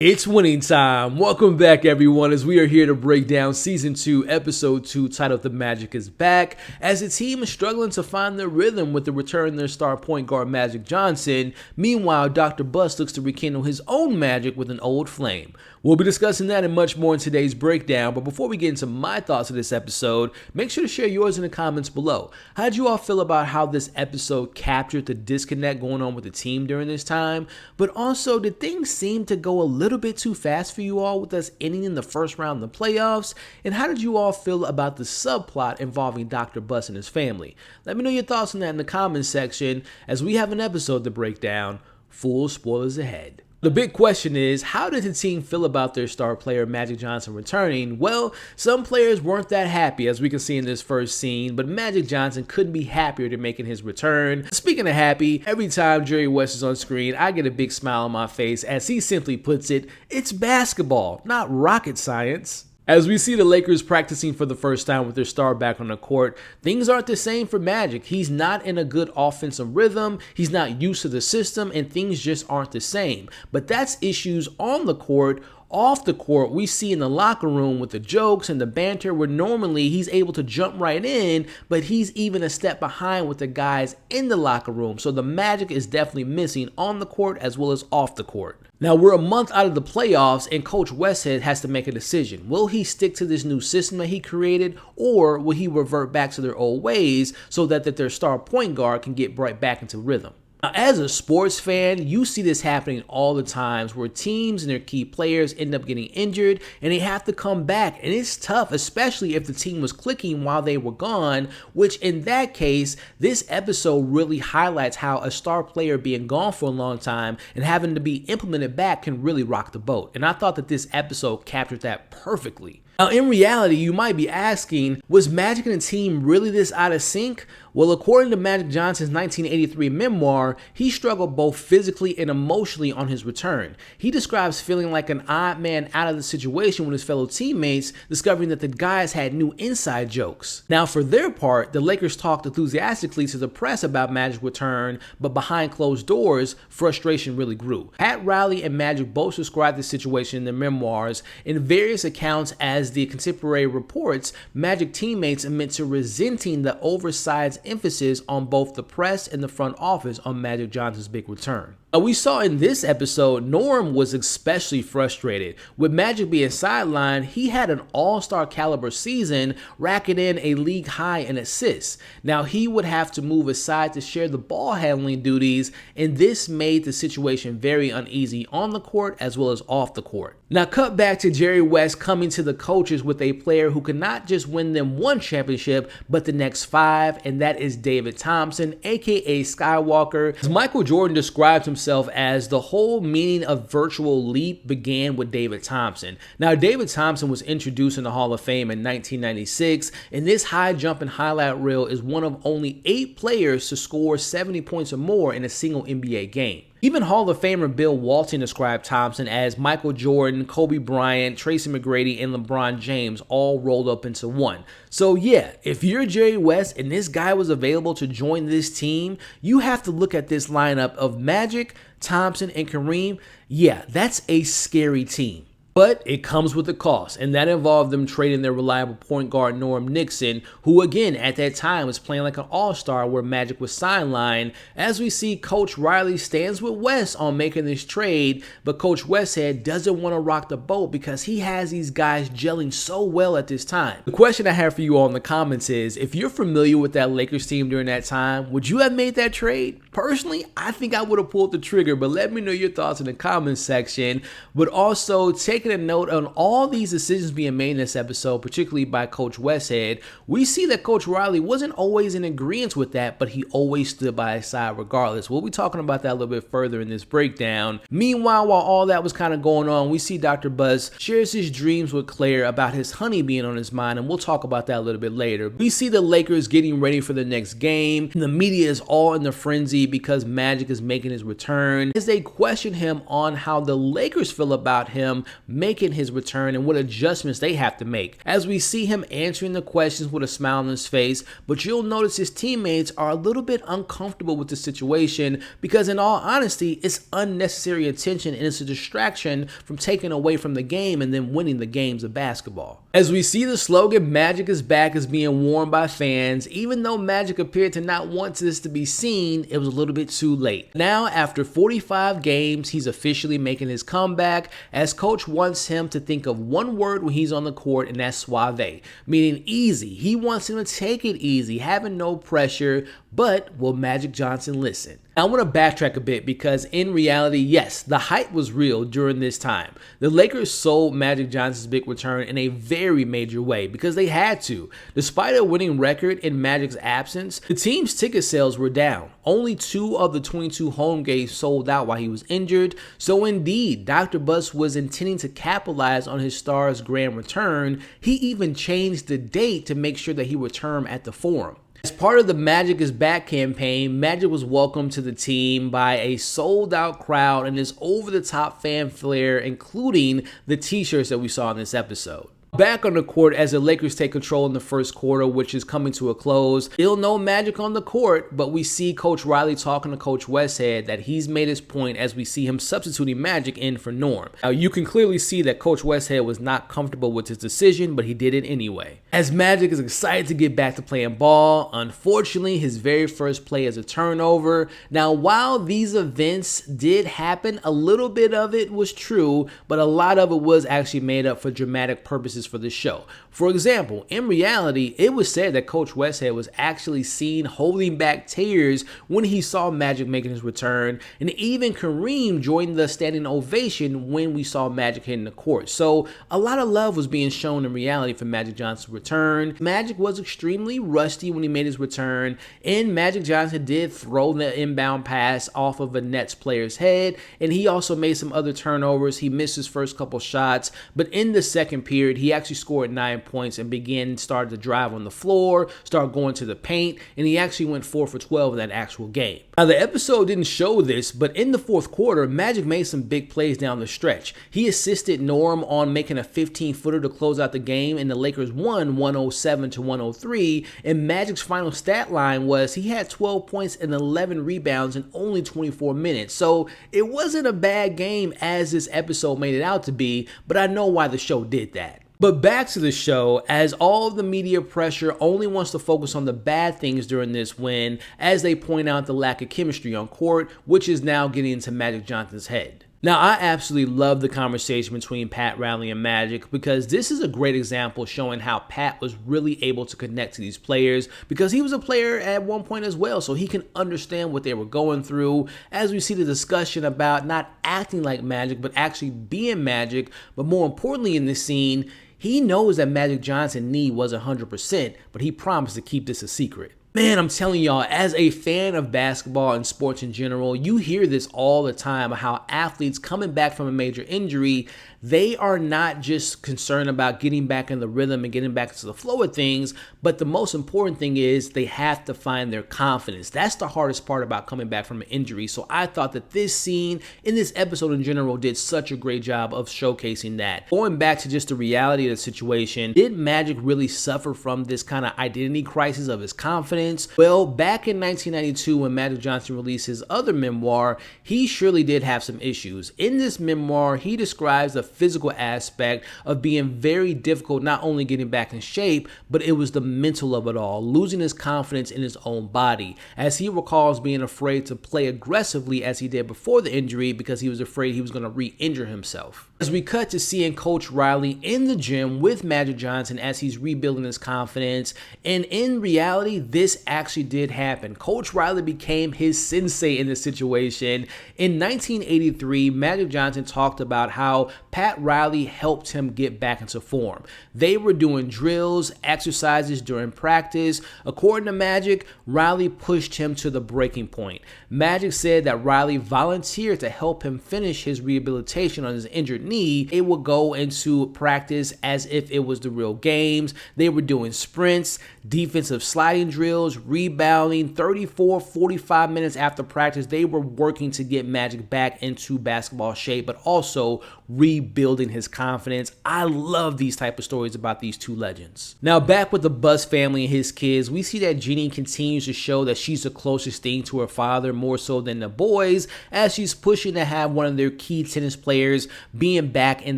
It's winning time. Welcome back, everyone, as we are here to break down Season 2, Episode 2, titled The Magic is Back, as the team is struggling to find their rhythm with the return of their star point guard Magic Johnson. Meanwhile, Dr. Bus looks to rekindle his own magic with an old flame. We'll be discussing that and much more in today's breakdown, but before we get into my thoughts of this episode, make sure to share yours in the comments below. How did you all feel about how this episode captured the disconnect going on with the team during this time? But also, did things seem to go a little bit too fast for you all with us ending in the first round of the playoffs? And how did you all feel about the subplot involving Dr. Bus and his family? Let me know your thoughts on that in the comments section as we have an episode to break down. Full spoilers ahead. The big question is, how did the team feel about their star player Magic Johnson returning? Well, some players weren't that happy, as we can see in this first scene, but Magic Johnson couldn't be happier to making his return. Speaking of happy, every time Jerry West is on screen, I get a big smile on my face as he simply puts it, it's basketball, not rocket science. As we see the Lakers practicing for the first time with their star back on the court, things aren't the same for Magic. He's not in a good offensive rhythm, he's not used to the system, and things just aren't the same. But that's issues on the court. Off the court, we see in the locker room with the jokes and the banter where normally he's able to jump right in, but he's even a step behind with the guys in the locker room. So the magic is definitely missing on the court as well as off the court. Now, we're a month out of the playoffs and Coach Westhead has to make a decision. Will he stick to this new system that he created, or will he revert back to their old ways so that their star point guard can get right back into rhythm? Now, as a sports fan, you see this happening all the times where teams and their key players end up getting injured and they have to come back. And it's tough, especially if the team was clicking while they were gone, which in that case, this episode really highlights how a star player being gone for a long time and having to be implemented back can really rock the boat. And I thought that this episode captured that perfectly. Now, in reality, you might be asking, was Magic and the team really this out of sync? Well, according to Magic Johnson's 1983 memoir, he struggled both physically and emotionally on his return. He describes feeling like an odd man out of the situation with his fellow teammates, discovering that the guys had new inside jokes. Now, for their part, the Lakers talked enthusiastically to the press about Magic's return, but behind closed doors, frustration really grew. Pat Reilly and Magic both described the situation in their memoirs. In various accounts, as the contemporary reports, Magic teammates admit to resenting the oversized emphasis on both the press and the front office on Magic Johnson's big return. Now, we saw in this episode, Norm was especially frustrated. With Magic being sidelined, he had an all-star caliber season, racking in a league high in assists. Now, he would have to move aside to share the ball handling duties, and this made the situation very uneasy on the court as well as off the court. Now, cut back to Jerry West coming to the coaches with a player who could not just win them one championship, but the next 5, and that is David Thompson, aka Skywalker. As Michael Jordan described himself as the whole meaning of virtual leap began with David Thompson. Now, David Thompson was introduced in the Hall of Fame in 1996, and this high jumping highlight reel is one of only 8 players to score 70 points or more in a single NBA game. Even Hall of Famer Bill Walton described Thompson as Michael Jordan, Kobe Bryant, Tracy McGrady, and LeBron James all rolled up into one. So yeah, if you're Jerry West and this guy was available to join this team, you have to look at this lineup of Magic, Thompson, and Kareem. Yeah, that's a scary team. But it comes with a cost, and that involved them trading their reliable point guard Norm Nixon, who again at that time was playing like an all-star where Magic was sidelined. As we see, Coach Reilly stands with West on making this trade, but Coach Westhead doesn't want to rock the boat because he has these guys gelling so well at this time. The question I have for you all in the comments is, if you're familiar with that Lakers team during that time, would you have made that trade? Personally, I think I would have pulled the trigger, but let me know your thoughts in the comments section. But also, taking a note on all these decisions being made in this episode, particularly by Coach Westhead, we see that Coach Reilly wasn't always in agreement with that, but he always stood by his side regardless. We'll be talking about that a little bit further in this breakdown. Meanwhile, while all that was kind of going on, we see Dr. Buzz shares his dreams with Claire about his honey being on his mind, and we'll talk about that a little bit later. We see the Lakers getting ready for the next game, and the media is all in the frenzy because Magic is making his return, as they question him on how the Lakers feel about him making his return and what adjustments they have to make. As we see him answering the questions with a smile on his face, but you'll notice his teammates are a little bit uncomfortable with the situation because, in all honesty, it's unnecessary attention and it's a distraction from taking away from the game and then winning the games of basketball. As we see the slogan "Magic is back" is being worn by fans, even though Magic appeared to not want this to be seen, it was a little bit too late. Now, after 45 games, he's officially making his comeback, as coach wants him to think of one word when he's on the court, and that's suave, meaning easy. He wants him to take it easy, having no pressure, but will Magic Johnson listen? I want to backtrack a bit because in reality, yes, the hype was real during this time. The Lakers sold Magic Johnson's big return in a very major way because they had to. Despite a winning record in Magic's absence, the team's ticket sales were down. Only 2 of the 22 home games sold out while he was injured. So indeed, Dr. Buss was intending to capitalize on his star's grand return. He even changed the date to make sure that he returned at the Forum. As part of the Magic is Back campaign, Magic was welcomed to the team by a sold-out crowd and this over-the-top fanfare, including the t-shirts that we saw in this episode. Back on the court as the Lakers take control in the first quarter, which is coming to a close. Still no Magic on the court, but we see Coach Reilly talking to Coach Westhead that he's made his point as we see him substituting Magic in for Norm. Now, you can clearly see that Coach Westhead was not comfortable with his decision, but he did it anyway. As Magic is excited to get back to playing ball, unfortunately, his very first play is a turnover. Now, while these events did happen, a little bit of it was true, but a lot of it was actually made up for dramatic purposes for the show. For example, in reality, it was said that Coach Westhead was actually seen holding back tears when he saw Magic making his return, and even Kareem joined the standing ovation when we saw Magic hitting the court. So a lot of love was being shown in reality for Magic Johnson's return. Magic was extremely rusty when he made his return, and Magic Johnson did throw the inbound pass off of a Nets player's head, and he also made some other turnovers. He missed his first couple shots, but in the second period, he actually scored 9 points and started to drive on the floor, started going to the paint, and he actually went 4 for 12 in that actual game. Now, the episode didn't show this, but in the fourth quarter, Magic made some big plays down the stretch. He assisted Norm on making a 15-footer to close out the game, and the Lakers won 107-103, and Magic's final stat line was he had 12 points and 11 rebounds in only 24 minutes. So it wasn't a bad game as this episode made it out to be, but I know why the show did that. But back to the show, as all of the media pressure only wants to focus on the bad things during this win, as they point out the lack of chemistry on court, which is now getting into Magic Johnson's head. Now, I absolutely love the conversation between Pat Riley and Magic because this is a great example showing how Pat was really able to connect to these players because he was a player at one point as well, so he can understand what they were going through. As we see the discussion about not acting like Magic, but actually being Magic, but more importantly in this scene, he knows that Magic Johnson's knee was 100%, but he promised to keep this a secret. Man, I'm telling y'all, as a fan of basketball and sports in general, you hear this all the time, how athletes coming back from a major injury, they are not just concerned about getting back in the rhythm and getting back into the flow of things, but the most important thing is they have to find their confidence. That's the hardest part about coming back from an injury. So I thought that this scene in this episode in general did such a great job of showcasing that. Going back to just the reality of the situation, did Magic really suffer from this kind of identity crisis of his confidence? Well, back in 1992 when Magic Johnson released his other memoir, he surely did have some issues. In this memoir, he describes the physical aspect of being very difficult, not only getting back in shape, but it was the mental of it all, losing his confidence in his own body, as he recalls being afraid to play aggressively as he did before the injury because he was afraid he was going to re-injure himself. As we cut to seeing Coach Reilly in the gym with Magic Johnson as he's rebuilding his confidence, and in reality, this actually did happen. Coach Reilly became his sensei in this situation. In 1983, Magic Johnson talked about how Pat Riley helped him get back into form. They were doing drills, exercises during practice. According to Magic, Riley pushed him to the breaking point. Magic said that Riley volunteered to help him finish his rehabilitation on his injured knee. They would go into practice as if it was the real games. They were doing sprints, defensive sliding drills, steals, rebounding. 34, 45 minutes after practice, they were working to get Magic back into basketball shape, but also rebuilding his confidence. I love these type of stories about these two legends. Now, back with the Buss family and his kids, we see that Jeannie continues to show that she's the closest thing to her father, more so than the boys, as she's pushing to have one of their key tennis players being back in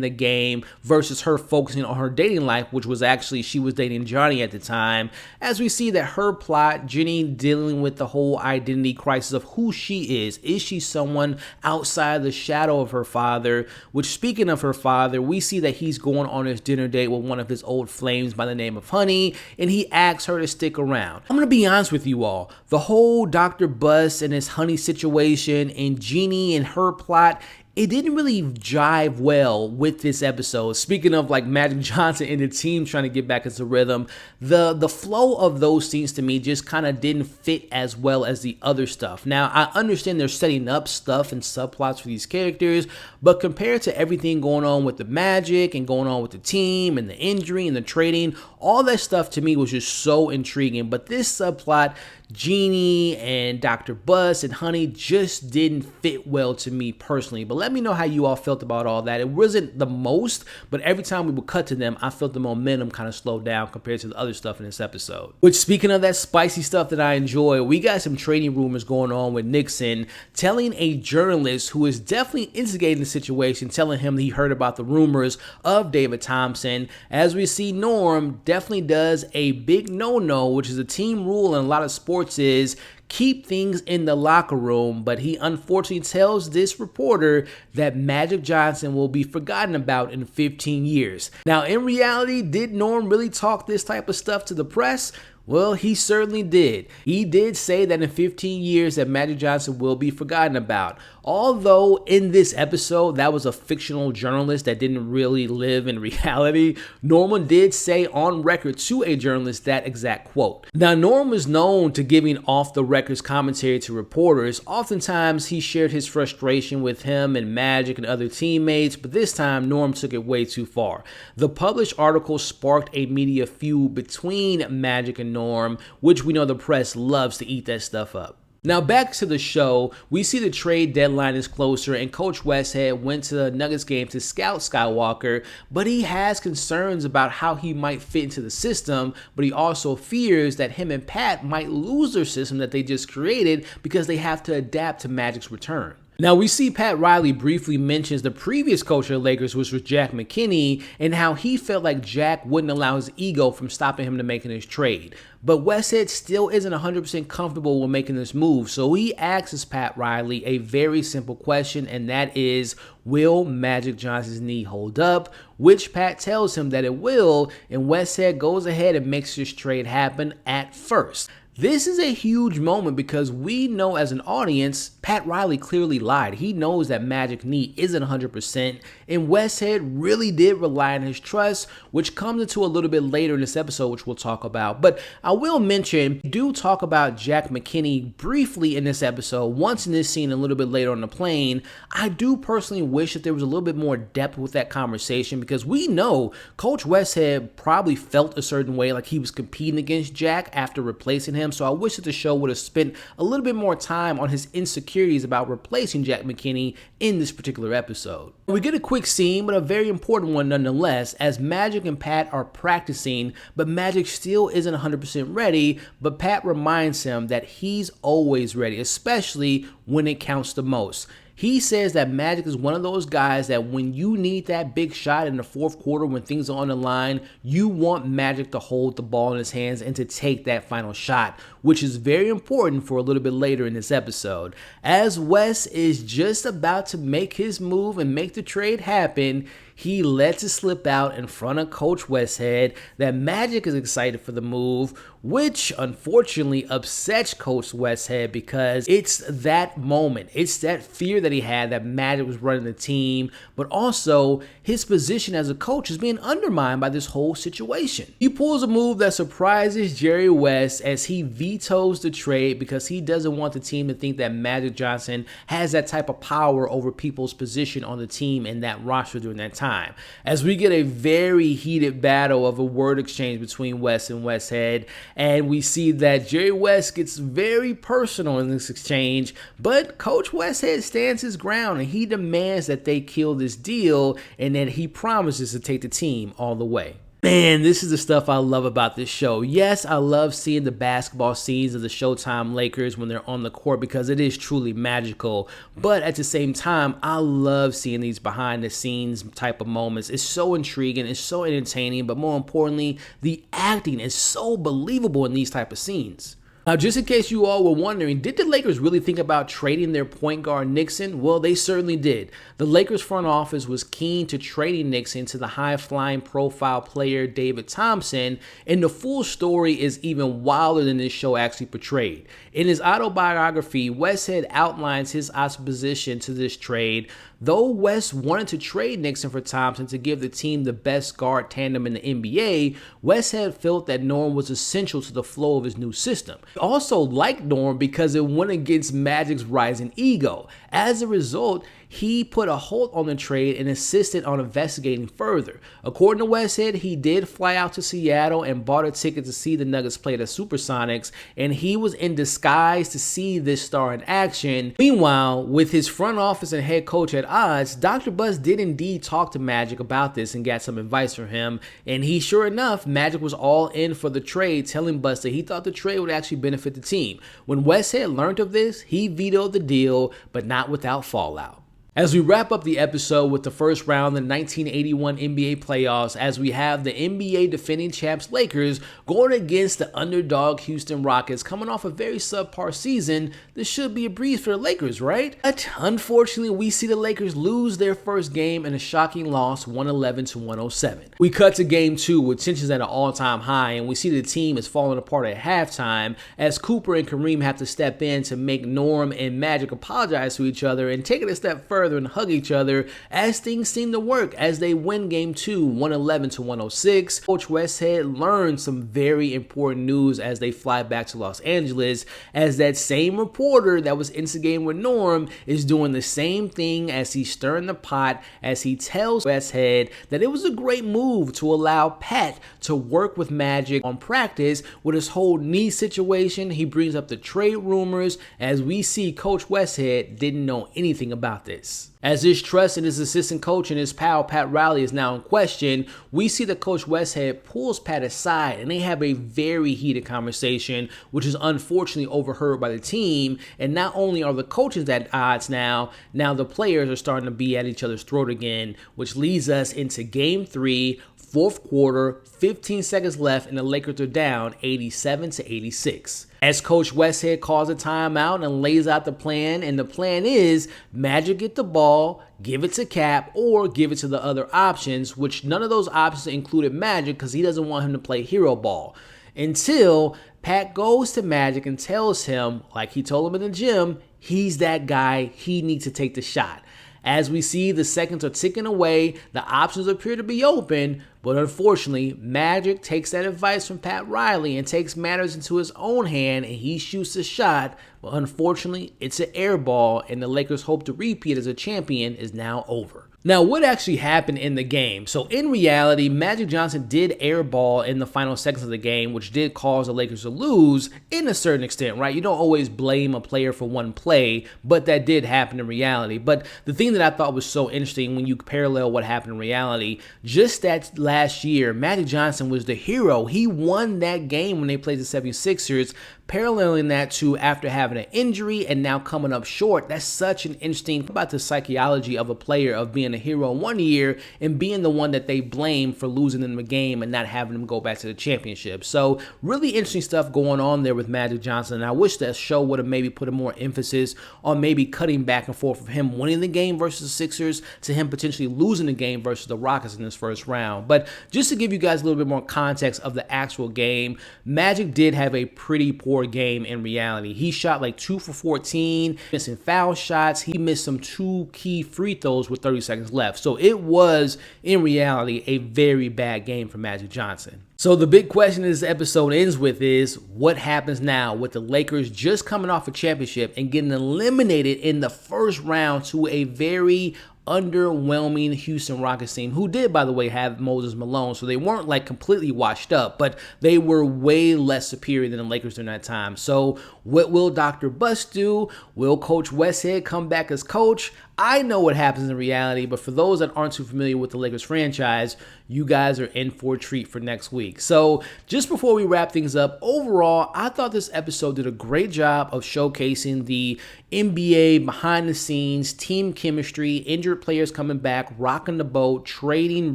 the game versus her focusing on her dating life, which was actually she was dating Johnny at the time. As we see that her plot, Jeannie dealing with the whole identity crisis of who she is. Is she someone outside the shadow of her father? Which, speaking of her father, we see that he's going on his dinner date with one of his old flames by the name of Honey, and he asks her to stick around. I'm gonna be honest with you all, the whole Dr. Buss and his Honey situation and Jeannie and her plot, it didn't really jive well with this episode. Speaking of like Magic Johnson and the team trying to get back into rhythm, the flow of those scenes to me just kind of didn't fit as well as the other stuff. Now, I understand they're setting up stuff and subplots for these characters, but compared to everything going on with the Magic and going on with the team and the injury and the trading, all that stuff to me was just so intriguing. But this subplot, Jeannie and Dr. Buss and Honey, just didn't fit well to me personally. But let me know how you all felt about all that. It wasn't the most, but every time we would cut to them, I felt the momentum kind of slowed down compared to the other stuff in this episode. Which, speaking of that spicy stuff that I enjoy, we got some trading rumors going on with Nixon telling a journalist who is definitely instigating the situation, telling him he heard about the rumors of David Thompson. As we see, Norm definitely does a big no-no, which is a team rule in a lot of sports, is keep things in the locker room, but he unfortunately tells this reporter that Magic Johnson will be forgotten about in 15 years. Now, in reality, did Norm really talk this type of stuff to the press? Well, he certainly did. He did say that in 15 years that Magic Johnson will be forgotten about. Although in this episode, that was a fictional journalist that didn't really live in reality, Norman did say on record to a journalist that exact quote. Now, Norm was known to giving off-the-records commentary to reporters. Oftentimes, he shared his frustration with him and Magic and other teammates, but this time, Norm took it way too far. The published article sparked a media feud between Magic and Norm, which we know the press loves to eat that stuff up. Now, back to the show, we see the trade deadline is closer, and Coach Westhead went to the Nuggets game to scout Skywalker, but he has concerns about how he might fit into the system, but he also fears that him and Pat might lose their system that they just created because they have to adapt to Magic's return. Now, we see Pat Reilly briefly mentions the previous coach of the Lakers, which was Jack McKinney, and how he felt like Jack wouldn't allow his ego from stopping him to making his trade. But Westhead still isn't 100% comfortable with making this move, so he asks Pat Reilly a very simple question, and that is, will Magic Johnson's knee hold up? Which Pat tells him that it will, and Westhead goes ahead and makes this trade happen at first. This is a huge moment because we know as an audience, Pat Reilly clearly lied. He knows that Magic knee isn't 100%, and Westhead really did rely on his trust, which comes into a little bit later in this episode, which we'll talk about. But I will mention, do talk about Jack McKinney briefly in this episode, once in this scene, a little bit later on the plane. I do personally wish that there was a little bit more depth with that conversation, because we know Coach Westhead probably felt a certain way, like he was competing against Jack after replacing him. So I wish that the show would have spent a little bit more time on his insecurities about replacing Jack McKinney in this particular episode. We get a quick scene, but a very important one nonetheless, as Magic and Pat are practicing, but Magic still isn't 100% ready, but Pat reminds him that he's always ready, especially when it counts the most. He says that Magic is one of those guys that when you need that big shot in the fourth quarter when things are on the line, you want Magic to hold the ball in his hands and to take that final shot, which is very important for a little bit later in this episode. As Wes is just about to make his move and make the trade happen, he lets it slip out in front of Coach Westhead that Magic is excited for the move, which unfortunately upsets Coach Westhead because it's that moment. It's that fear that he had that Magic was running the team, but also his position as a coach is being undermined by this whole situation. He pulls a move that surprises Jerry West as he vetoes the trade because he doesn't want the team to think that Magic Johnson has that type of power over people's position on the team and that roster during that time. time, as we get a very heated battle of a word exchange between Wes and Westhead, and we see that Jerry West gets very personal in this exchange, but Coach Westhead stands his ground and he demands that they kill this deal and that he promises to take the team all the way. Man, this is the stuff I love about this show. Yes, I love seeing the basketball scenes of the Showtime Lakers when they're on the court because it is truly magical. But at the same time, I love seeing these behind the scenes type of moments. It's so intriguing, it's so entertaining, but more importantly, the acting is so believable in these type of scenes. Now, just in case you all were wondering, did the Lakers really think about trading their point guard Nixon? Well, they certainly did. The Lakers front office was keen to trading Nixon to the high-flying profile player David Thompson, and the full story is even wilder than this show actually portrayed. In his autobiography, Westhead outlines his opposition to this trade. Though West wanted to trade Nixon for Thompson to give the team the best guard tandem in the NBA, Westhead felt that Norm was essential to the flow of his new system. He also liked Norm because it went against Magic's rising ego. As a result, he put a halt on the trade and insisted on investigating further. According to Westhead, he did fly out to Seattle and bought a ticket to see the Nuggets play the Supersonics, and he was in disguise to see this star in action. Meanwhile, with his front office and head coach at odds, Dr. Buzz did indeed talk to Magic about this and got some advice from him, and sure enough, Magic was all in for the trade, telling Buzz that he thought the trade would actually benefit the team. When Westhead learned of this, he vetoed the deal, but not without fallout. As we wrap up the episode with the first round of the 1981 NBA playoffs, as we have the NBA defending champs Lakers going against the underdog Houston Rockets coming off a very subpar season, this should be a breeze for the Lakers, right? But unfortunately, we see the Lakers lose their first game in a shocking loss, 111-107. We cut to game 2 with tensions at an all-time high, and we see the team is falling apart at halftime as Cooper and Kareem have to step in to make Norm and Magic apologize to each other and take it a step further and hug each other as things seem to work as they win game 2, 111-106. Coach Westhead learned some very important news as they fly back to Los Angeles, as that same reporter that was instigating with Norm is doing the same thing as he's stirring the pot, as he tells Westhead that it was a great move to allow Pat to work with Magic on practice with his whole knee situation. He brings up the trade rumors as we see Coach Westhead didn't know anything about this. As his trust in his assistant coach and his pal Pat Reilly is now in question, we see that Coach Westhead pulls Pat aside and they have a very heated conversation, which is unfortunately overheard by the team. And not only are the coaches at odds now the players are starting to be at each other's throat again, which leads us into game 3, fourth quarter, 15 seconds left, and the Lakers are down 87-86. As Coach Westhead calls a timeout and lays out the plan, and the plan is Magic get the ball, give it to Cap, or give it to the other options, which none of those options included Magic because he doesn't want him to play hero ball. Until Pat goes to Magic and tells him, like he told him in the gym, he's that guy, he needs to take the shot. As we see, the seconds are ticking away, the options appear to be open, but unfortunately, Magic takes that advice from Pat Reilly and takes matters into his own hand, and he shoots a shot, but unfortunately, it's an air ball, and the Lakers' hope to repeat as a champion is now over. Now, what actually happened in the game? So in reality, Magic Johnson did airball in the final seconds of the game, which did cause the Lakers to lose in a certain extent, right? You don't always blame a player for one play, but that did happen in reality. But the thing that I thought was so interesting when you parallel what happened in reality, just that last year, Magic Johnson was the hero. He won that game when they played the 76ers, paralleling that to after having an injury and now coming up short. That's such an interesting about the psychology of a player of being a hero 1 year and being the one that they blame for losing in the game and not having them go back to the championship. So really interesting stuff going on there with Magic Johnson. And I wish that show would have maybe put a more emphasis on maybe cutting back and forth from him winning the game versus the Sixers to him potentially losing the game versus the Rockets in this first round. But just to give you guys a little bit more context of the actual game, Magic did have a pretty poor game in reality. He shot like 2 for 14, missing foul shots. He missed some 2 key free throws with 30 seconds left. So it was, in reality, a very bad game for Magic Johnson. So the big question this episode ends with is, what happens now with the Lakers just coming off a championship and getting eliminated in the first round to a very underwhelming Houston Rockets team, who did, by the way, have Moses Malone, so they weren't like completely washed up, but they were way less superior than the Lakers during that time. So what will Dr. Bust do? Will Coach Westhead come back as coach? I know what happens in reality, but for those that aren't too familiar with the Lakers franchise, you guys are in for a treat for next week. So just before we wrap things up, overall, I thought this episode did a great job of showcasing the NBA behind the scenes, team chemistry, injured players coming back, rocking the boat, trading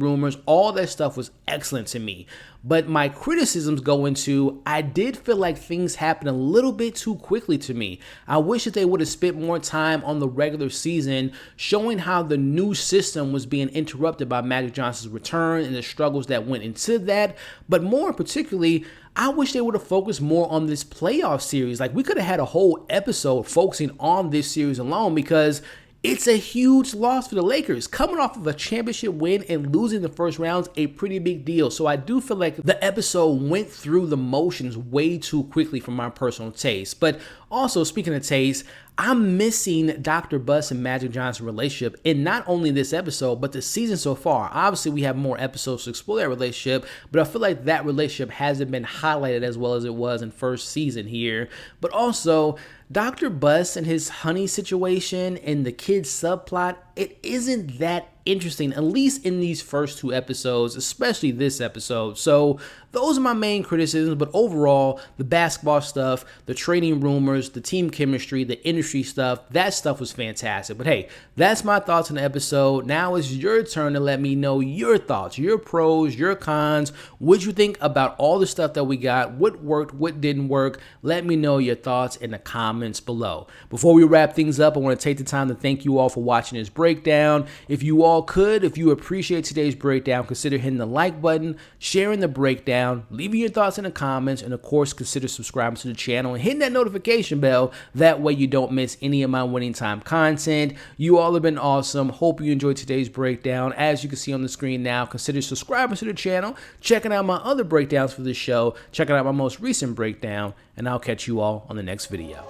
rumors, all that stuff was excellent to me. But my criticisms go into, I did feel like things happened a little bit too quickly to me. I wish that they would have spent more time on the regular season showing how the new system was being interrupted by Magic Johnson's return and the struggles that went into that. But more particularly, I wish they would have focused more on this playoff series. Like, we could have had a whole episode focusing on this series alone, because it's a huge loss for the Lakers. Coming off of a championship win and losing the first round's a pretty big deal. So I do feel like the episode went through the motions way too quickly for my personal taste. But also, speaking of taste, I'm missing Dr. Bust and Magic Johnson relationship in not only this episode, but the season so far. Obviously, we have more episodes to explore that relationship, but I feel like that relationship hasn't been highlighted as well as it was in first season here. But also, Dr. Bust and his honey situation and the kids subplot, it isn't that interesting, at least in these first two episodes, especially this episode. So those are my main criticisms, but overall, the basketball stuff, the trading rumors, the team chemistry, the industry stuff, that stuff was fantastic. But hey, that's my thoughts on the episode. Now it's your turn to let me know your thoughts, your pros, your cons, what you think about all the stuff that we got, what worked, what didn't work. Let me know your thoughts in the comments below. Before we wrap things up, I want to take the time to thank you all for watching this breakdown. If you all could, if you appreciate today's breakdown, consider hitting the like button, sharing the breakdown, leaving your thoughts in the comments, and of course, consider subscribing to the channel and hitting that notification bell. That way you don't miss any of my Winning Time content. You all have been awesome. Hope you enjoyed today's breakdown. As you can see on the screen now, consider subscribing to the channel, checking out my other breakdowns for this show, checking out my most recent breakdown, and I'll catch you all on the next video.